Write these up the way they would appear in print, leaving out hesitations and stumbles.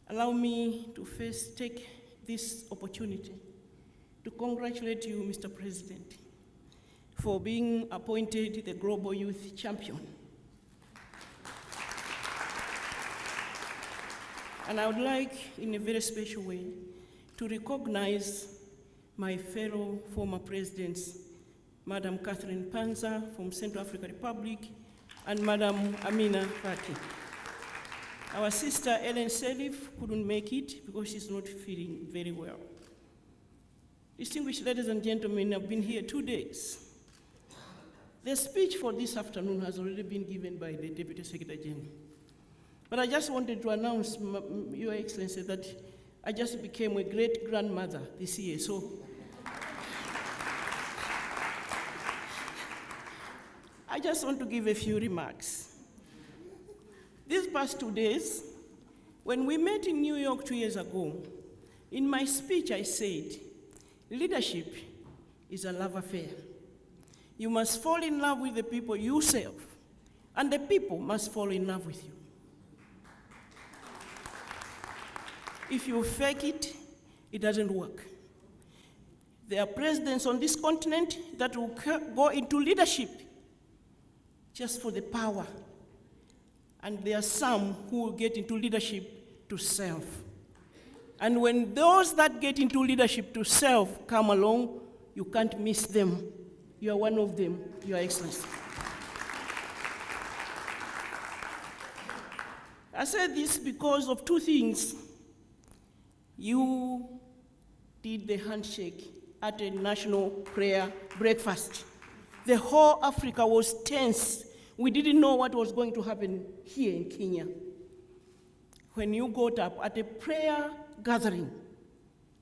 Allow me to first take this opportunity to congratulate you, Mr. President, for being appointed the Global Youth Champion. And I would like, in a very special way, to recognize my fellow former presidents, Madam Catherine Panza from Central African Republic, and Madam Amina Faki. Our sister Ellen Selif couldn't make it because she's not feeling very well. Distinguished ladies and gentlemen, I've been here 2 days. The speech for this afternoon has already been given by the Deputy Secretary General. But I just wanted to announce, Your Excellency, that I just became a great-grandmother this year, so I just want to give a few remarks. These past 2 days, when we met in New York 2 years ago, in my speech I said, leadership is a love affair. You must fall in love with the people you serve, and the people must fall in love with you. If you fake it, it doesn't work. There are presidents on this continent that will go into leadership just for the power. And there are some who will get into leadership to serve. And when those that get into leadership to serve come along, you can't miss them. You are one of them, Your Excellency. I said this because of two things. You did the handshake at a national prayer breakfast. The whole Africa was tense. We didn't know what was going to happen here in Kenya. When you got up at a prayer gathering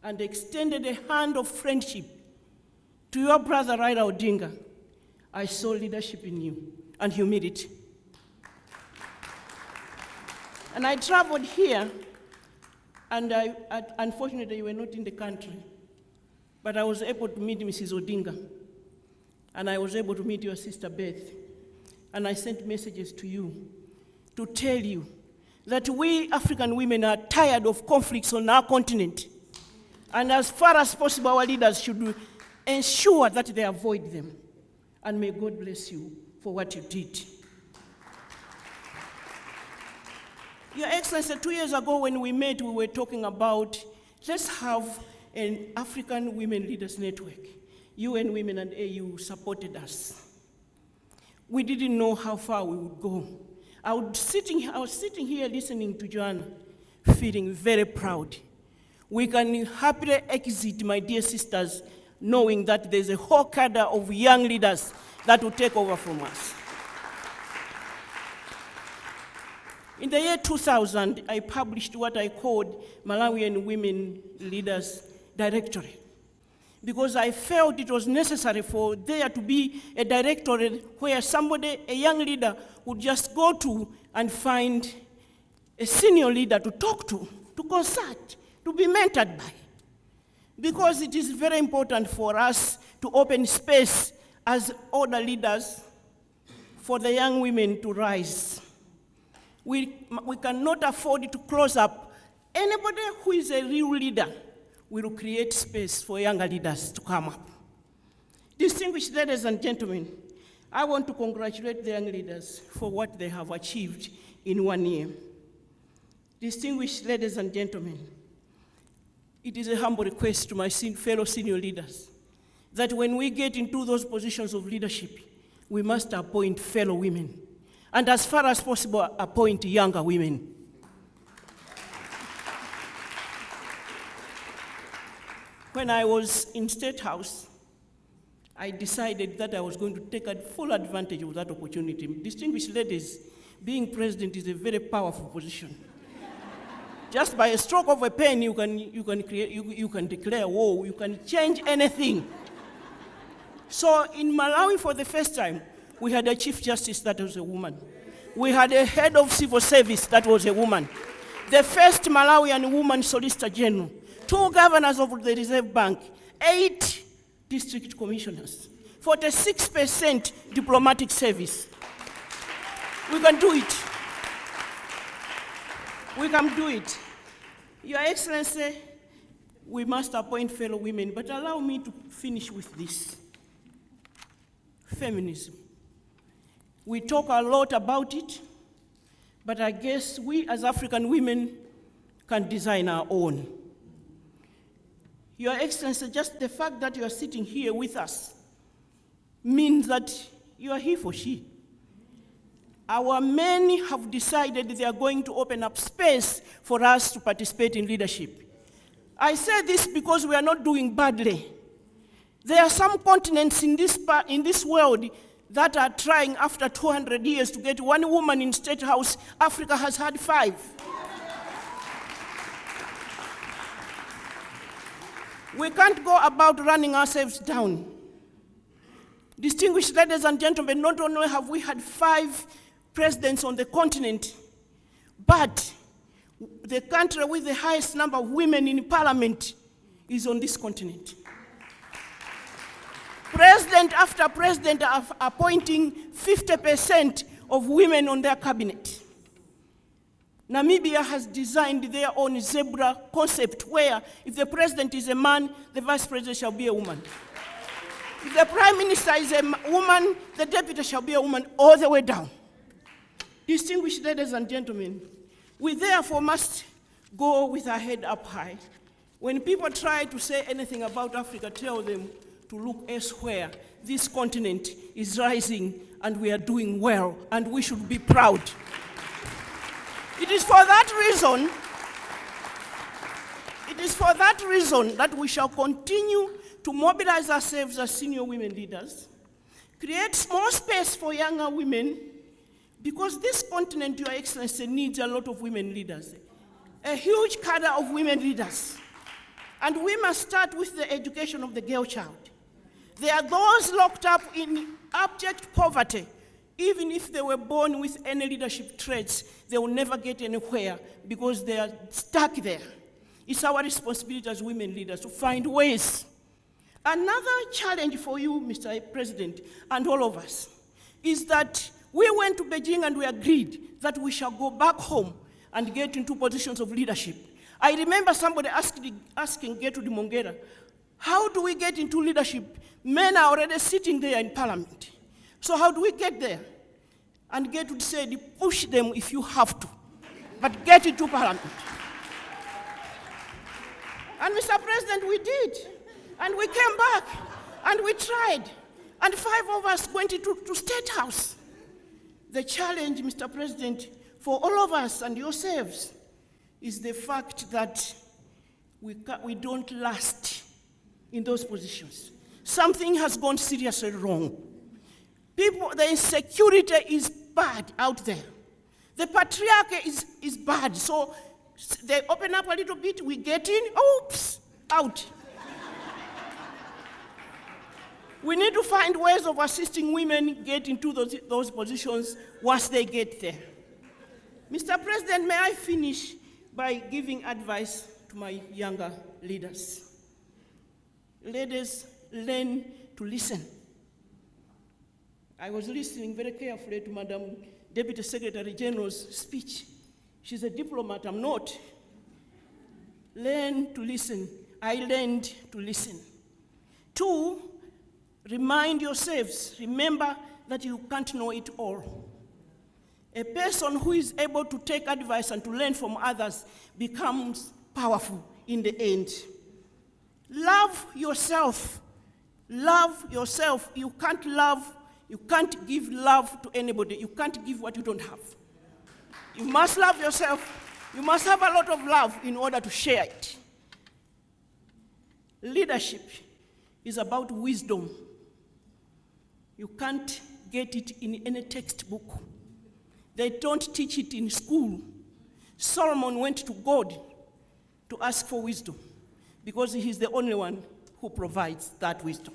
and extended a hand of friendship to your brother Raila Odinga, I saw leadership in you and humility. And I traveled here, and unfortunately you were not in the country, but I was able to meet Mrs. Odinga, and I was able to meet your sister Beth, and I sent messages to you to tell you that we African women are tired of conflicts on our continent, and as far as possible our leaders should ensure that they avoid them. And may God bless you for what you did. Your Excellency, 2 years ago when we met, we were talking about, let's have an African Women Leaders Network. UN Women and AU supported us. We didn't know how far we would go. I was sitting here listening to Joanna, feeling very proud. We can happily exit, my dear sisters, knowing that there's a whole cadre of young leaders that will take over from us. In the year 2000, I published what I called Malawian Women Leaders Directory, because I felt it was necessary for there to be a directorate where somebody, a young leader, would just go to and find a senior leader to talk to consult, to be mentored by. Because it is very important for us to open space as older leaders for the young women to rise. We cannot afford to close up. Anybody who is a real leader will create space for younger leaders to come up. Distinguished ladies and gentlemen, I want to congratulate the young leaders for what they have achieved in 1 year. Distinguished ladies and gentlemen, it is a humble request to my fellow senior leaders that when we get into those positions of leadership, we must appoint fellow women, and as far as possible, appoint younger women. When I was in State House, I decided that I was going to take full advantage of that opportunity. Distinguished ladies, being president is a very powerful position. Just by a stroke of a pen, you can declare war, you can change anything. So in Malawi, for the first time, we had a Chief Justice that was a woman. We had a head of civil service that was a woman. The first Malawian woman Solicitor General, 2 governors of the Reserve Bank, 8 district commissioners, 46% diplomatic service. We can do it. We can do it. Your Excellency, we must appoint fellow women, but allow me to finish with this. Feminism. We talk a lot about it, but I guess we as African women can design our own. Your Excellency, just the fact that you are sitting here with us means that you are he for she. Our men have decided they are going to open up space for us to participate in leadership. I say this because we are not doing badly. There are some continents in this world that are trying after 200 years to get one woman in State House. Africa has had 5. We can't go about running ourselves down. Distinguished ladies and gentlemen, not only have we had 5 presidents on the continent, but the country with the highest number of women in parliament is on this continent. President after president are appointing 50% of women on their cabinet. Namibia has designed their own zebra concept where if the president is a man, the vice president shall be a woman. If the prime minister is a woman, the deputy shall be a woman, all the way down. Distinguished ladies and gentlemen, we therefore must go with our head up high. When people try to say anything about Africa, tell them to look elsewhere. This continent is rising and we are doing well and we should be proud. It is for that reason that we shall continue to mobilize ourselves as senior women leaders, create small space for younger women, because this continent, Your Excellency, needs a lot of women leaders, a huge cadre of women leaders. And we must start with the education of the girl child. There are those locked up in abject poverty. Even if they were born with any leadership traits, they will never get anywhere because they are stuck there. It's our responsibility as women leaders to find ways. Another challenge for you, Mr. President, and all of us, is that we went to Beijing and we agreed that we shall go back home and get into positions of leadership. I remember somebody asking Gertrude Mongera, how do we get into leadership? Men are already sitting there in parliament. So how do we get there? And Gertrude said, push them if you have to, but get into parliament. And Mr. President, we did. And we came back, and we tried. And 5 of us went into State House. The challenge, Mr. President, for all of us and yourselves is the fact that we don't last in those positions. Something has gone seriously wrong. The insecurity is bad out there. The patriarchy is bad. So they open up a little bit, we get in, oops, out. We need to find ways of assisting women get into those positions once they get there. Mr. President, may I finish by giving advice to my younger leaders. Ladies, learn to listen. I was listening very carefully to Madam Deputy Secretary General's speech. She's a diplomat, I'm not. Learn to listen. I learned to listen. 2, remind yourselves, remember that you can't know it all. A person who is able to take advice and to learn from others becomes powerful in the end. Love yourself. Love yourself. You can't give love to anybody. You can't give what you don't have. You must love yourself. You must have a lot of love in order to share it. Leadership is about wisdom. You can't get it in any textbook. They don't teach it in school. Solomon went to God to ask for wisdom because he's the only one who provides that wisdom.